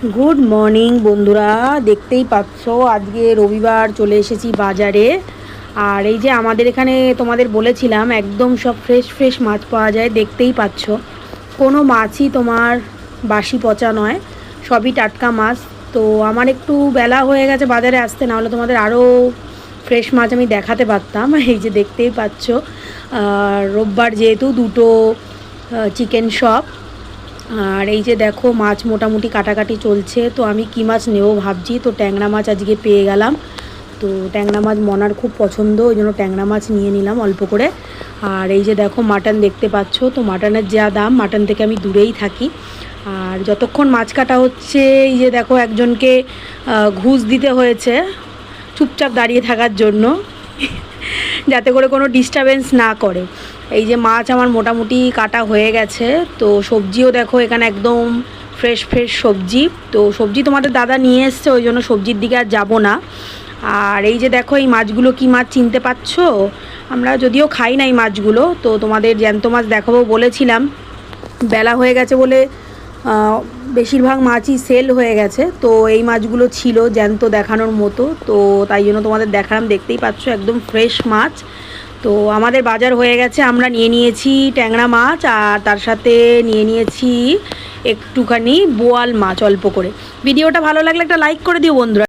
Good morning বন্ধুরা, দেখতেই পাচ্ছ আজকে রবিবার চলে এসেছি বাজারে। আর এই যে আমাদের এখানে তোমাদের বলেছিলাম একদম সব ফ্রেশ ফ্রেশ মাছ পাওয়া যায়, দেখতেই পাচ্ছ কোনো মাছই তোমার বাসি পচা নয়, সবই টাটকা মাছ। তো আমার একটু বেলা হয়ে গেছে বাজারে আসতে, না হলে তোমাদের আরও ফ্রেশ মাছ আমি দেখাতে পারতাম। এই যে দেখতেই পাচ্ছ রোববার যেহেতু দুটো চিকেন শপ। আর এই যে দেখো মাছ মোটামুটি কাটাকাটি চলছে। তো আমি কী মাছ নেব ভাবছি, তো ট্যাংরা মাছ আজকে পেয়ে গেলাম। তো ট্যাংরা মাছ মনার খুব পছন্দ, ওই জন্য ট্যাংরা মাছ নিয়ে নিলাম অল্প করে। আর এই যে দেখো মাটন দেখতে পাচ্ছ, তো মাটনের যা দাম, মাটন থেকে আমি দূরেই থাকি। আর যতক্ষণ মাছ কাটা হচ্ছে এই যে দেখো একজনকে ঘুষ দিতে হয়েছে চুপচাপ দাঁড়িয়ে থাকার জন্য, যাতে করে কোনো ডিস্টারবেন্স না করে। এই যে মাছ আমার মোটামুটি কাটা হয়ে গেছে। তো সবজিও দেখো এখানে একদম ফ্রেশ ফ্রেশ সবজি। তো সবজি তোমাদের দাদা নিয়ে এসছে, ওই জন্য সবজির দিকে আর যাবো না। আর এই যে দেখো এই মাছগুলো কি মাছ চিনতে পারছো? আমরা যদিও খাই না এই মাছগুলো, তো তোমাদের জ্যান্ত মাছ দেখাবো বলেছিলাম, বেলা হয়ে গেছে বলে বেশিরভাগ মাছই সেল হয়ে গেছে। তো এই মাছগুলো ছিল জ্যান্ত দেখানোর মতো, তো তাই জন্য তোমাদের দেখালাম। দেখতেই পাচ্ছ একদম ফ্রেশ মাছ। তো আমাদের বাজার হয়ে গেছে, আমরা নিয়ে নিয়েছি ট্যাংরা মাছ, আর তার সাথে নিয়ে নিয়েছি একটুখানি বোয়াল মাছ অল্প করে। ভিডিওটা ভালো লাগলে একটা লাইক করে দিও বন্ধুরা।